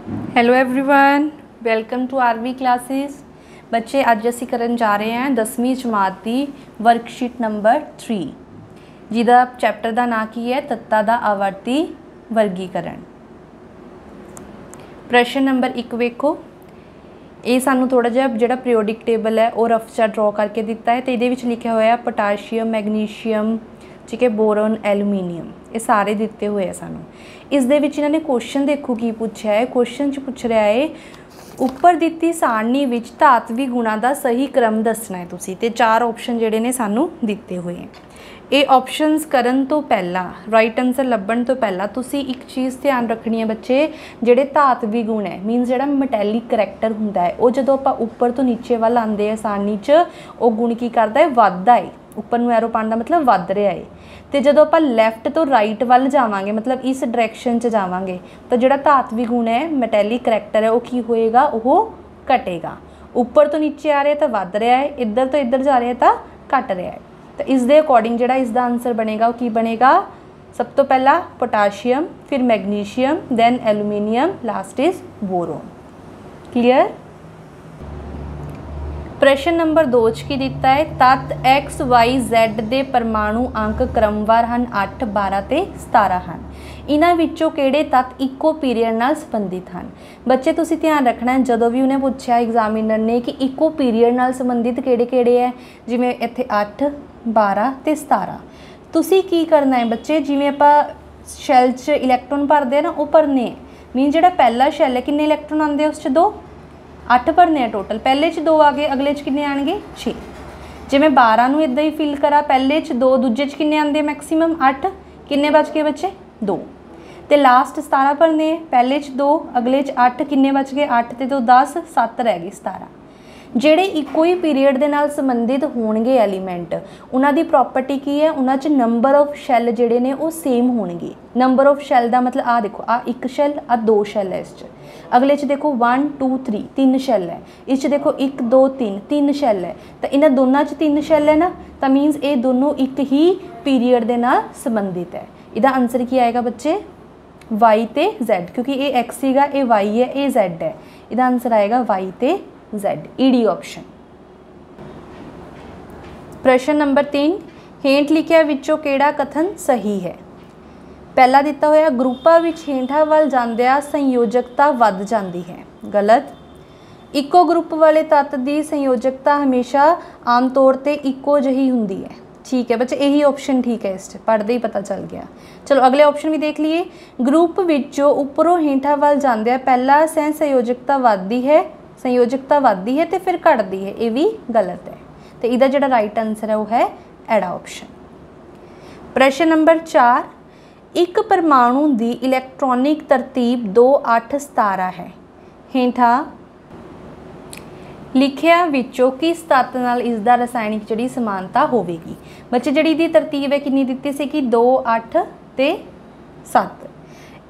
Hello everyone, welcome to RV classes. बच्चे अज असी करन जा रहे हैं 10वीं जमात की वर्कशीट नंबर 3 जिहदा चैप्टर का नाम की है तत्तां दा आवर्ती वर्गीकरण। प्रश्न नंबर 1 वेखो। ये सानू थोड़ा जिहा जिहड़ा पीरियोडिक टेबल है वो रफ सा ड्रॉ करके दिता है। तो ये लिखा होया पोटाशियम, मैगनीशियम, ठीक है, बोरन, एलूमीनीयम, ये सारे दिते हुए है सानू। इस दे विच इन्होंने क्वेश्चन देखो की पूछा है। क्वेश्चन च पूछ रहा है उपर दिती सारणी विच धातवी गुणां दा सही क्रम दसना है तुसी। ते 4 ऑप्शन जिहड़े ने सानू दिते हुए हैं। ये ऑप्शनस करन तो पहला, राइट आंसर लभण तो पहला तुसी एक चीज़ ध्यान रखनी है बच्चे, जिहड़े धातवी गुण है मीनस जिहड़ा मैटैलिक करैक्टर हुंदा है वो जदों आपां उपर तो नीचे वाल आंदे आ सारणी च वो गुण की करदा है, वधदा है। उपर नूं एरो पाउण दा मतलब वध रहा है। तो जदों आपां लैफ्ट तो राइट वाल जावांगे मतलब इस डायरैक्शन च जावांगे तो जिहड़ा धातवी गुण है मैटैलिक करैक्टर है वो की होएगा, वो घटेगा। उपर तो नीचे आ रहा है तो वध रहा है, इधर तो इधर जा रहा है तो घट रहा है। तो इस दे अकॉर्डिंग जिहड़ा इसका आंसर बनेगा वो की बनेगा, सब तो पहला पोटाशियम, फिर magnesium, then aluminium, last is boron. Clear. प्रश्न नंबर 2 च की दिता है तत्त एक्स वाई जैड के परमाणु अंक क्रमवार हैं 8, 12 ते 17 हैं। इन्हां विच्चों किहड़े तत्त इको पीरीयड नाल संबंधित हैं। बच्चे तुसीं ध्यान रखना है जदों भी उन्हें पूछा एग्जामिनर ने कि इको पीरीयड नाल संबंधित किहड़े है, जिवें इत्थे 8, 12 ते 17। तुसीं की करना है बच्चे, जिवें आपां शैल च इलैक्ट्रॉन भरदे ना वो भरने मीन जिहड़ा पहला शैल है किन्ने इलैक्ट्रॉन आंदे उस च 2, 8 भरने हैं टोटल। पहले च 2 आ गए, अगले च किन्ने आएंगे 6। जे मैं 12 नूं इदां ही फिल करा, पहले च 2, दूजे च किन्ने आंदे मैक्सीमम 8, किन्ने बच गए बच्चे 2। तो लास्ट 17 भरने, पहले च 2, अगले च 8, किन्ने बच गए 8 ते 2 10, 7 रह गए 17। ਜਿਹੜੇ ਇੱਕੋ ਹੀ ਪੀਰੀਅਡ ਦੇ ਨਾਲ ਸੰਬੰਧਿਤ ਹੋਣਗੇ ਐਲੀਮੈਂਟ, ਉਹਨਾਂ ਦੀ ਪ੍ਰੋਪਰਟੀ ਕੀ ਹੈ, ਉਹਨਾਂ 'ਚ ਨੰਬਰ ਆਫ ਸ਼ੈੱਲ ਜਿਹੜੇ ਨੇ ਉਹ ਸੇਮ ਹੋਣਗੇ। ਨੰਬਰ ਆਫ ਸ਼ੈੱਲ ਦਾ ਮਤਲਬ ਆ ਦੇਖੋ, ਆ ਇੱਕ ਸ਼ੈੱਲ, ਆ 2 ਸ਼ੈੱਲ ਹੈ ਇਸ 'ਚ। ਅਗਲੇ 'ਚ ਦੇਖੋ 1 2 3 3 ਸ਼ੈੱਲ ਹੈ, ਇਸ 'ਚ ਦੇਖੋ 1 2 3 3 ਸ਼ੈੱਲ ਹੈ। ਤਾਂ ਇਹਨਾਂ ਦੋਨਾਂ 'ਚ 3 ਸ਼ੈੱਲ ਹੈ ਨਾ, ਤਾਂ ਮੀਨਸ ਇਹ ਦੋਨੋਂ ਇੱਕ ਹੀ ਪੀਰੀਅਡ ਦੇ ਨਾਲ ਸੰਬੰਧਿਤ ਹੈ। ਇਹਦਾ ਆਨਸਰ ਕੀ ਆਏਗਾ ਬੱਚੇ, वाई ते Z, क्योंकि ये X सीगा, ये Y है, ये Z है। इसका आंसर आएगा वाई ते Z, ईडी ऑप्शन। प्रश्न नंबर 3, हेठ लिखिया विचों किहड़ा कथन सही है। पहला दिता होया ग्रुपां विच हेठां वल जांदियां संयोजकता वध जांदी है, गलत। इको ग्रुप वाले तत्त दी संयोजकता हमेशा आम तौर पर इको जही हुंदी है, ठीक है बच्चे, यही ऑप्शन ठीक है। इस पढ़ते ही पता चल गया। चलो अगले ऑप्शन भी देख लिए। ग्रुप विचों उपरों हेठां वल जांदियां पहला सह संयोजकता वधदी है तो फिर घटदी है, ये भी गलत है। तो इसका जो राइट आंसर है वो है एड़ा ऑप्शन। प्रश्न नंबर 4, एक परमाणु की इलैक्ट्रॉनिक तरतीब 2 8 17 है। हेठां लिखिया विचों किस तत्त नाल इसका रसायनिक जिहड़ी समानता होवेगी। बच्चे जिहड़ी दी तरतीब है कितनी दित्ती सी कि 2 8 ते 7।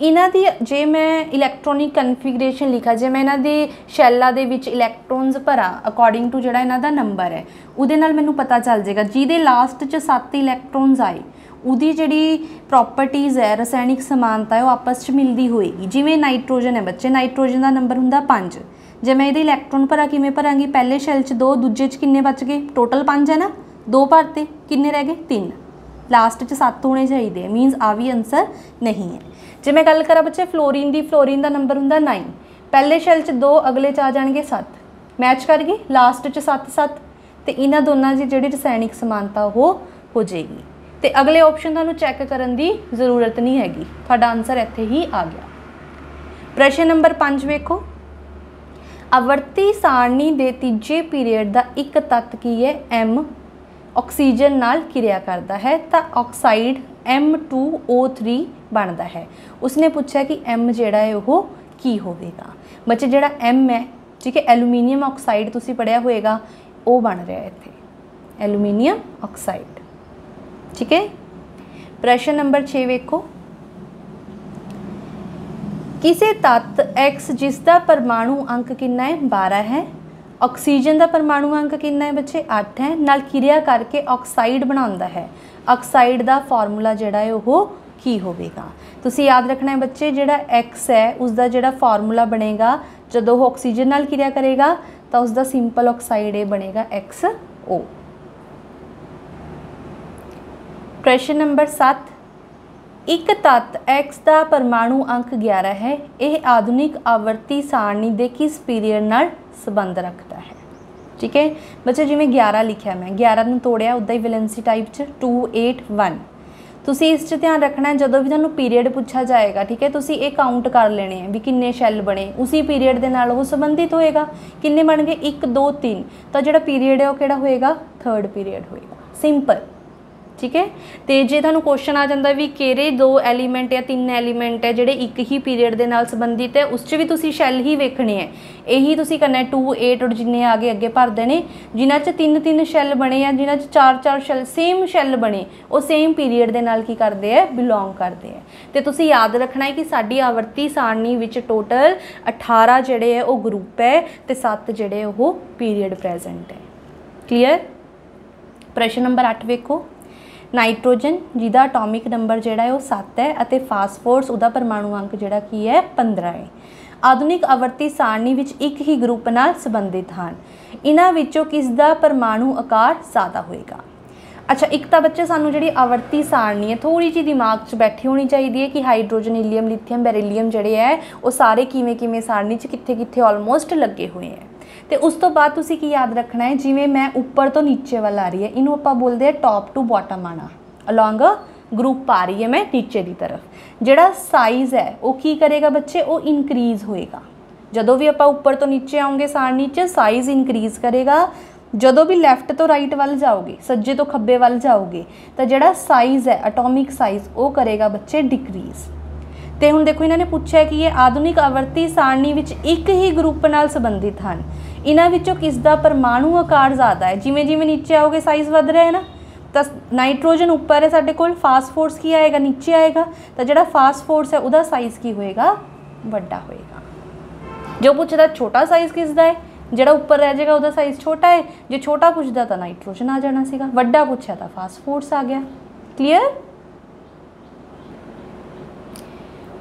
इन्हां दी जे मैं इलैक्ट्रॉनिक कन्फिगरेशन लिखा, जे मैं इन्हां दी शैल्लां दे विच इलैक्ट्रॉन्स भरा अकॉर्डिंग टू जिहड़ा इन्हां दा नंबर है उहदे नाल मैनूं पता चल जाएगा। जिहदे लास्ट च 7 इलैक्ट्रॉन्स आए उहदी जिहड़ी प्रॉपर्टीज़ है रसायनिक समानता है वो आपस च मिलदी होएगी। जिवें नाइट्रोजन है बच्चे, नाइट्रोजन का नंबर हुंदा 5। जे मैं ये इलैक्ट्रॉन भरा किमें भरांगी, पहले शैल च 2, दूजे च किन्ने बच गए, टोटल 5 है ना, 2 भरते, किन्ने रह गए 3, लास्ट च 7 होने चाहिए, मीनस आ भी आंसर नहीं है। जे मैं गल करा बच्चे फ्लोरीन की, फ्लोरीन का नंबर हुंदा 9, पहले शैल च 2, अगले च आ जाएंगे 7, मैच कर गए, लास्ट च 7 7। तो इन्हां दोनों की जिहड़ी रसायनिक समानता वो हो जाएगी। तो अगले ऑप्शन तुहानूं चैक करन की जरूरत नहीं हैगी, तुहाडा आंसर इत्थे ही आ गया। प्रश्न नंबर 5 वेखो, आवर्ती सारणी के तीजे पीरीयड का एक तत्त की है M ऑक्सीजन नाल किरिया करता है तो ऑक्साइड M2O3 बनता है। उसने पूछा कि M जिहड़ा है वो की होवेगा। बच्चे जिहड़ा M है, ठीक है, एलूमीनियम ऑक्साइड तुसी पढ़िया होएगा, वो बन रहा है इत्थे एलूमीनियम ऑक्साइड, ठीक है। प्रश्न नंबर 6 वेखो, किसी तत्त X जिसका परमाणु अंक कितना है 12 है, ऑक्सीजन का परमाणु अंक कितना है बच्चे 8 है, नाल किरिया करके ऑक्साइड बनाता है। ऑक्साइड का फॉर्मूला जिहड़ा है वो की होवेगा। तुसी याद रखना है बच्चे, जिहड़ा X है उसका जिहड़ा फार्मूला बनेगा जदों ऑक्सीजन नाल क्रिया करेगा तो उसका सिंपल ऑक्साइड बनेगा XO। प्रश्न नंबर 7, एक तत्त X का परमाणु अंक 11 है, यह आधुनिक आवर्ती सारणी के किस पीरीयड नाल संबंध रखता है। ठीक है बच्चे, जिवें 11 लिखा मैं 11 नूं तोड़िया उदा ही वैलेंसी टाइप 281। तुसी इस ध्यान रखना है जदों भी तुहानूं पीरीयड पूछा जाएगा, ठीक है, तुसी ये काउंट कर लेने हैं भी किन्ने शैल बने, उसी पीरीयड के नाल वो संबंधित होएगा। किन्ने बन गए 1 2 3, तो जिहड़ा पीरीयड है वो किहड़ा होएगा, थर्ड पीरीयड होएगा। सिंपल। ठीक है, तो जे तुहानूं क्वेश्चन आ जाता भी किहड़े 2 एलीमेंट या 3 एलीमेंट है जिहड़े एक ही पीरीयड के नाल संबंधित है, उस च भी तुसी शैल ही वेखने हैं। यही तुसी करना है 2 8 और जिन्ने आगे अगे भर देने, जिन्हां च 3 शैल बने या जिन्हां च 4 शैल सेम शैल बने, वो सेम पीरीयड के नाल की करते हैं, बिलोंग करते हैं। तो तुसी याद रखना है कि साडी आवर्ती सारणी विच टोटल 18 जिहड़े है वो ग्रुप है तो 7 जिहड़े वो पीरीयड प्रेजेंट है। क्लीयर। प्रश्न नंबर 8 वेखो, नाइट्रोजन जिहदा एटॉमिक नंबर जिहड़ा है वो 7 है और फास्फोरस उहदा परमाणु अंक जिहड़ा की है 15 है, आधुनिक आवर्ती सारणी विच एक ही ग्रुप नाल संबंधित हैं, इन्हां विचों किस दा परमाणु आकार ज़्यादा होएगा। अच्छा, एक तो बच्चे सानू जिहड़ी आवर्ती सारणी है थोड़ी जी दिमाग च बैठी होनी चाहिए है कि हाइड्रोजन हीलियम लिथियम बेरिलियम जिहड़े है वो सारे किवें किवें सारणी च कित्थे कित्थे ऑलमोस्ट लगे हुए हैं। तो उस तो बाद तुसी की याद रखना है, जिवें मैं उपर तो नीचे वाल आ रही है, इनू आपां बोलते हैं टॉप टू बॉटम आना, अलॉन्ग ग्रुप आ रही है मैं नीचे की तरफ। जिहड़ा साइज़ है वो की करेगा बच्चे, वो इनक्रीज़ होएगा। जदों भी आपां उपर तो नीचे आओगे सारणी च साइज़ इनक्रीज़ करेगा, जदों भी लैफ्ट तो राइट वाल जाओगे, सज्जे तो खब्बे वाल जाओगे, तो जिहड़ा साइज़ है एटॉमिक साइज़ वो करेगा बच्चे डिक्रीज़। तो हुण देखो इन्होंने पूछा है कि ये आधुनिक आवर्ती सारणी विच एक ही ग्रुप नाल संबंधित हैं, इन्हां विचों किस दा परमाणु आकार ज़्यादा है। जिमें जिमें नीचे आओगे साइज़ वध रहा है ना, तो नाइट्रोजन उपर है साडे कोल, फास्फोरस की आएगा नीचे आएगा, तो जिहड़ा फास्फोरस है उहदा साइज़ की होएगा, वड्डा होएगा। जो पूछदा छोटा साइज़ किस दा है, जिहड़ा उपर रह जाएगा उहदा साइज़ छोटा है, जो छोटा पूछदा तो नाइट्रोजन आ जाना सीगा, वड्डा पूछा तो फास्फोरस आ गया। क्लीयर।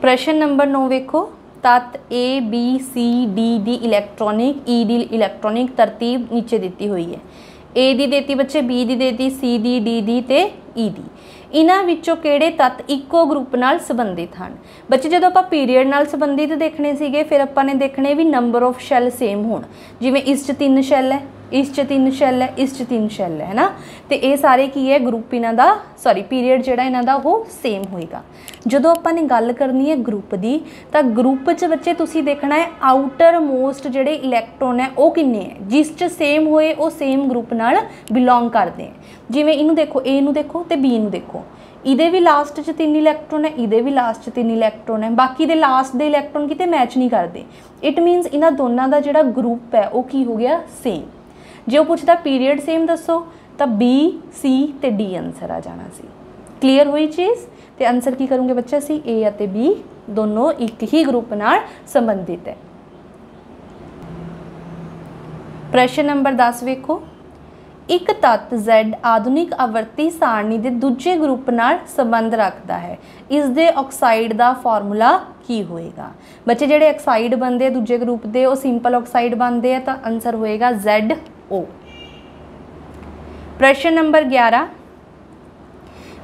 प्रश्न नंबर 9 वेखो, तत्त A B C D the electronic E the electronic तरतीब नीचे दी हुई है। A दी देती बच्चे, B दी देती, C दी, D दी ते E दी। इन्हां विचों किहड़े तत्त इक्को ग्रुप नाल संबंधित हैं। बच्चे जदों आपां पीरीयड नाल संबंधित देखने सीगे, फिर आपां ने देखने भी नंबर ऑफ शैल सेम होण, जिवें इस च 3 शैल है, इस च 3 शैल है, इस च 3 शैल है ना, तो ये सारे की है ग्रुप इन्हां दा, सॉरी पीरीयड जिहड़ा इन्हां दा वो सेम होएगा। जदों आपां ने गल करनी है ग्रुप की, तो ग्रुप च बच्चे तुसी देखना है आउटर मोस्ट जिहड़े इलैक्ट्रॉन है वो किन्ने है, जिस च सेम होए वो सेम ग्रुप नाल बिलोंग करते हैं। जिवें इनू देखो, ए नू देखो तो बी नू देखो, इहदे भी लास्ट च 3 इलैक्ट्रॉन है, इहदे भी लास्ट च 3 इलैक्ट्रॉन है, बाकी दे लास्ट दे इलैक्ट्रॉन किते मैच नहीं करते। इट मीनस इन्हां दोनों का जिहड़ा ग्रुप है वो की हो गया सेम। जो पूछता पीरीयड सेम दसो तो B C ते D आंसर आ जाना सी। क्लीयर हुई चीज़। तो आंसर की करूँगे बच्चा सी A और B दोनों एक ही ग्रुप नाल संबंधित है। प्रश्न नंबर 10 वेखो, एक तत्त Z आधुनिक आवर्ती सारणी के दूजे ग्रुप नाल संबंध रखता है, इसके ऑक्साइड का फार्मूला की होएगा। बच्चे जिहड़े ऑक्साइड बनते हैं दूजे ग्रुप के वो सिंपल ऑक्साइड बनते हैं, तो आंसर होएगा ZO। प्रश्न नंबर 11,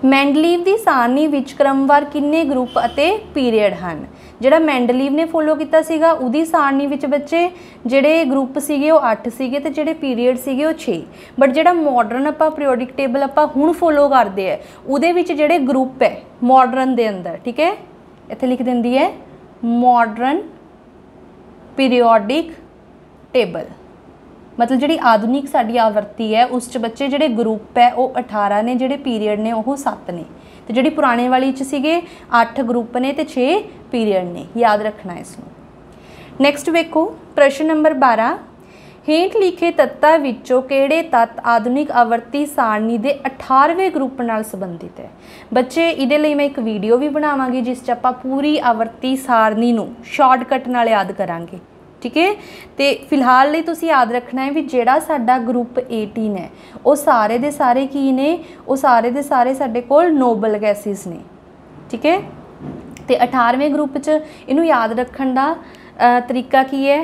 मैंडलीव की सारणी विच क्रमवार किन्ने ग्रुप अते पीरीयड हैं। जिहड़ा मैंडलीव ने फॉलो किया सीगा उहदी सारणी विच बच्चे जिहड़े ग्रुप सीगे वो 8 सीगे ते जिहड़े पीरीयड सीगे वो 6। बट जिहड़ा मॉडर्न आपां पीरियोडिक टेबल आपां हुण फॉलो करते हैं उहदे विच जिहड़े ग्रुप है मॉडर्न दे अंदर, ठीक है, इत्थे लिख दिंदी है मॉडर्न पीरियोडिक टेबल, मतलब जिहड़ी आधुनिक साडी आवर्ती है उस च बच्चे जिहड़े ग्रुप है वो 18 ने, जिहड़े पीरीयड ने वो 7 ने, तो जिहड़ी पुराने वाली च सीगे 8 ग्रुप ने तो 6 पीरीयड ने। याद रखना है इसनूं। नैक्सट वेखो प्रश्न नंबर 12, हेठ लिखे तत्तां विचों किहड़े तत्त आधुनिक आवर्ती सारणी के 18वें ग्रुप नाल संबंधित है। बच्चे इहदे लई मैं एक वीडियो भी बनावांगी जिस च आपां पूरी आवर्ती सारणी नूं शॉर्टकट नाल याद करांगे, ठीक है। तो फिलहाल लिए तुसी याद रखना है भी जिहड़ा साडा ग्रुप 18 है वो सारे दे सारे की ने, वो सारे दे सारे साडे कोल नोबल गैसिस ने, ठीक है। तो 18वें ग्रुप च इनू याद रखने का तरीका की है,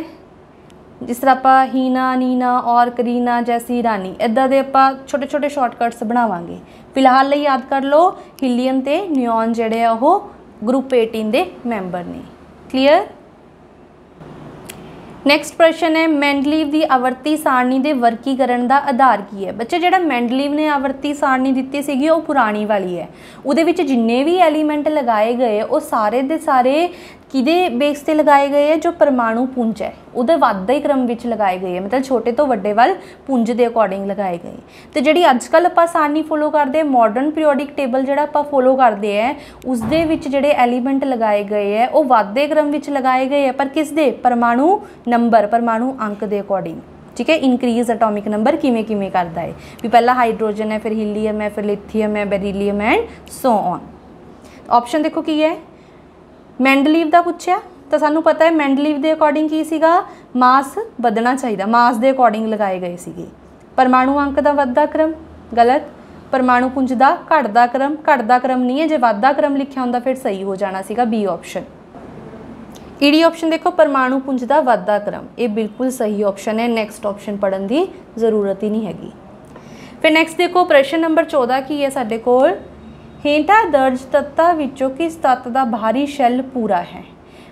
जिस तरह आप हीना, नीना और करीना जैसी रानी, इदा के आप छोटे छोटे शॉर्टकट्स बनावांगे। फिलहाल लिए याद कर लो हीलियम ते नियॉन जिहड़े आ वो ग्रुप 18 के मैंबर ने। क्लीयर। नैक्सट प्रश्न है मैंडलीव की आवर्ती सारणी के वर्गीकरण का आधार की है। बच्चे जिहड़ा मैंडलीव ने आवर्ती सारणी दी सी वो पुरानी वाली है, उहदे विच जिन्ने भी एलीमेंट लगाए गए वो सारे दे सारे किहदे बेस ते लगाए गए हैं, जो परमाणु पुंज है उहदे वाधे क्रम विच लगाए गए हैं, मतलब छोटे तो वड्डे वाल पुंज के अकॉर्डिंग लगाए गए। तो जिहड़ी अजकल आपां सारणी फॉलो करते हैं मॉडर्न पीरियोडिक टेबल जिहड़ा आपां फॉलो करते हैं उसदे विच जिहड़े एलीमेंट लगाए गए हैं वो वाधे क्रम विच लगाए गए हैं, पर किस दे परमाणु नंबर परमाणु अंक के अकॉर्डिंग। ठीक है। इनक्रीज एटॉमिक नंबर किवें किवें करता है भी पहला हाइड्रोजन है, फिर हीलियम है, फिर लिथियम है, beryllium and so on. Option देखो की है मैंडलीव का पूछया तो सानू पता है मैंडलीव के अकॉर्डिंग की सीगा मास बढ़ना चाहिए, मास के अकॉर्डिंग लगाए गए सीगे। परमाणु अंक का वधदा क्रम गलत, परमाणु पुंज का घटदा क्रम नहीं है, जो वाधा क्रम लिखा होंदा फिर सही हो जाना सीगा बी ऑप्शन। ईडी ऑप्शन देखो परमाणु पुंज का वाधा क्रम, ये बिल्कुल सही ऑप्शन है, नैक्सट ऑप्शन पढ़ने की जरूरत ही नहीं हैगी। फिर नैक्सट देखो प्रश्न नंबर 14 की है साडे कोल, हेठा दर्ज तत्तां विचों किस तत्त का बाहरी शैल पूरा है।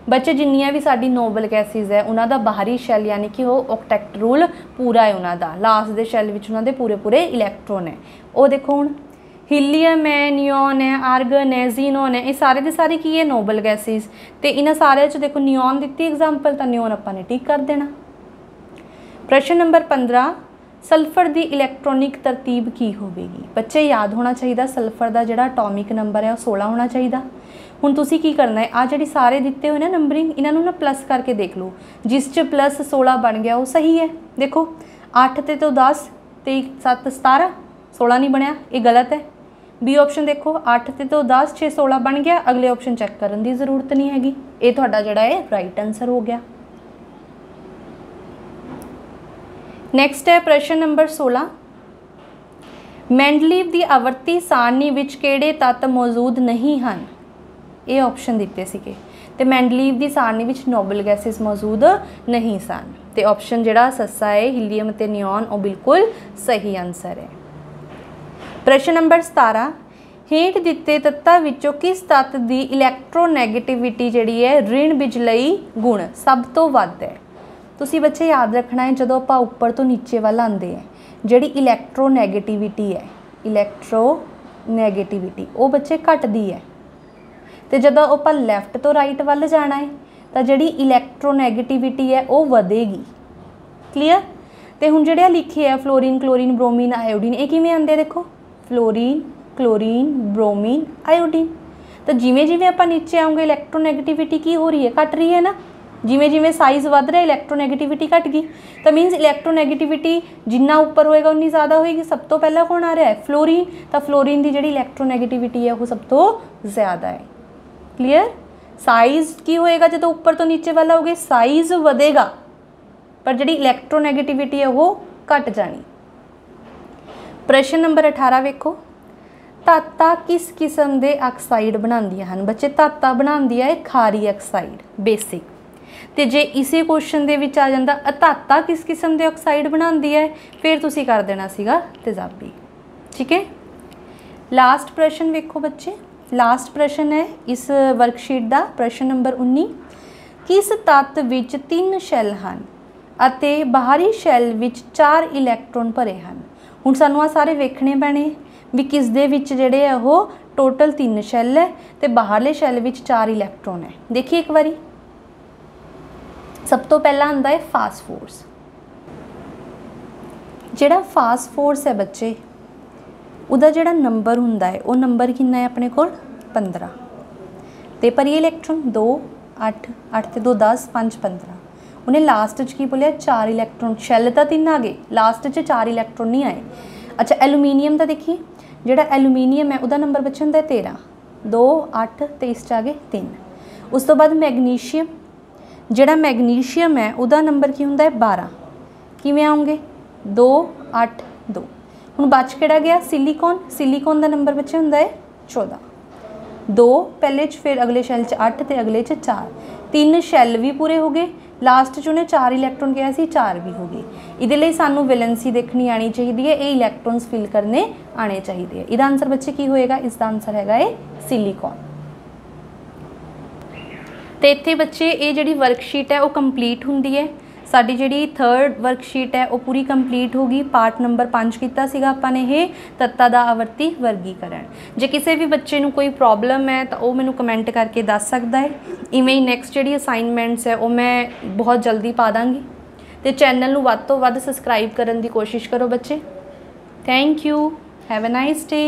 बच्चे जिन्नियां भी साडी नोबल गैसिज है उन्हां दा बाहरी शैल यानी कि वो ऑक्टेट रूल पूरा है उन्हां दा, लास्ट दे शैल विच उन्हां दे पूरे पूरे इलैक्ट्रॉन है। वो देखो हुण हीलियम है, नियॉन है, आर्गन है, जीनोन है, ये सारे दे सारे की है नोबल गैसिज। तो इन्हां सारे च देखो नियॉन दी एग्जाम्पल, तो नियॉन आपां ने टिक कर देना। प्रश्न नंबर 15 सल्फर की इलैक्ट्रॉनिक तरतीब की होगी। बच्चे याद होना चाहिए सल्फर का जोड़ा अटोमिक नंबर है 16 होना चाहिए। हुण तुसीं की करना है आ जिहड़ी सारे दिते हुए ना नंबरिंग इन्हों ना प्लस करके देख लो, जिस च प्लस 16 बन गया वो सही है। देखो 8 तो 10 ते 7 17 16 नहीं बनया, ये गलत है। बी ऑप्शन देखो 8 तो 10 6 16 बन गया, अगले ऑप्शन चैक करने की जरूरत नहीं हैगी, ये तुहाडा जिहड़ा है राइट आंसर हो गया। नैक्सट है प्रश्न नंबर 16 मैंडलीव की आवर्ती सारणी विच किहड़े तत्त मौजूद नहीं हैं। ये ऑप्शन दिते सीगे ते मैंडलीव की सारणी विच नोबल गैसिस मौजूद नहीं सन, ते ऑप्शन जिहड़ा सस्सा है हीलियम ते नियॉन वो बिल्कुल सही आंसर है। प्रश्न नंबर 17 हेठ दिते तत्तां विचों किस तत्त की इलैक्ट्रोनैगेटिविटी जिहड़ी है ऋण बिजलई गुण सब तो वध है। तुसी बच्चे याद रखना है जो आप उपर तो नीचे वाल आते हैं जिहड़ी इलैक्ट्रोनैगेटिविटी है, इलैक्ट्रोनैगेटिविटी वो बच्चे घटदी है, तो जब आप लैफ्ट तो राइट वाल जाना है तो जिहड़ी इलैक्ट्रोनैगेटिविटी है वो वधेगी। क्लीयर। तो हुण जिहड़े लिखे है फ्लोरीन क्लोरीन ब्रोमीन आयोडीन ये किवें आंदे देखो फ्लोरीन क्लोरीन ब्रोमीन आयोडीन, तो जिमें जिमें आप नीचे आओगे इलैक्ट्रोनैगेटिविटी की हो रही है घट रही है ना, जिमें जिमें साइज़ वध रहा इलैक्ट्रोनैगेटिविटी घट गई, तो मीनस इलैक्ट्रोनैगेटिविटी जिन्ना उपर होएगा उन्नी ज़्यादा होएगी। सब तो पहला कौन आ रहा है फ्लोरीन, तो फ्लोरीन की जिहड़ी इलैक्ट्रोनैगेटिविटी है वो सब तो ज़्यादा है। क्लीयर। साइज़ की होएगा जो उपर तो नीचे वाला होगा साइज़ वधेगा पर जिहड़ी इलैक्ट्रोनैगेटिविटी है वो घट जानी। प्रश्न नंबर 18 वेखो धाता किस किस्म के ऑक्साइड बनांदियां हन। बच्चे धाता बनांदी है खारी ऑक्साइड बेसिक, तो जे इसी क्वेश्चन दे विच आ जांदा धाता किस किस्म के ऑक्साइड बनांदी है फिर तुसी कर देना सीगा तेजाबी। ठीक है। लास्ट प्रश्न वेखो बच्चे, लास्ट प्रश्न है इस वर्कशीट का प्रश्न नंबर 19 किस तत्त विच 3 शैल हैं अते बाहरी शैल विच 4 इलैक्ट्रॉन भरे हैं। हुण सानू आ सारे वेखने पैणे भी किस दे विच जिहड़े है वो टोटल 3 शैल है तो बाहरले शैल विच 4 इलैक्ट्रॉन है। देखिए एक बारी सब तो पहला आंदा है फास्फोरस। जिहड़ा फास्फोरस है बच्चे उहदा जिहड़ा नंबर हुंदा है वो नंबर कितना है अपने कोल 15 ते पर ये इलैक्ट्रॉन 2 8 8 ते 2 10 5 15 उन्हें लास्ट च की बोलिया 4 इलैक्ट्रॉन शैल तो 3 आ गए लास्ट च 4 इलैक्ट्रॉन नहीं आए। अच्छा एलूमीनियम का देखिए जिहड़ा एलूमीनियम है उहदा नंबर बच्चे हुंदा है 13 2 8 ते इस च आ गए 3। उस तो बाद मैगनीशियम जिहड़ा मैगनीशियम है उहदा नंबर की हुंदा है 12 किवें आउंगे 2 8 2। हुण बच किहड़ा गया सिलिकॉन, सिलिकॉन का नंबर बच्चे हुंदा है 14। 2 पहले च, फिर अगले शैल च 8 तो अगले च 4, 3 शैल भी पूरे हो गए, लास्ट च उन्हें 4 इलैक्ट्रॉन कहा सी, 4 भी हो गए। ये सानू वैलेंसी देखनी आनी चाहिए है, ये इलैक्ट्रॉन्स फिल करने आने चाहिए। इसका आंसर बच्चे की होएगा, इसका आंसर हैगा ये सिलिकॉन। तो इत्थे बच्चे ये जिहड़ी वर्कशीट है वो कंप्लीट हुंदी है। साडी जिहड़ी 3rd वर्कशीट है वो पूरी कंप्लीट होगी। पार्ट नंबर 5 किया सीगा आपां ने ये तत्तां दा आवर्ती वर्गीकरण। जे किसी भी बच्चे नूं कोई प्रॉब्लम है तो वह मैनूं कमेंट करके दस सकता है। इवें ही नैक्सट जिहड़ी असाइनमेंट्स है वो मैं बहुत जल्दी पा दांगी। तो चैनल नूं वध तो वध सबसक्राइब करने की कोशिश करो बच्चे। Thank you, have a nice day.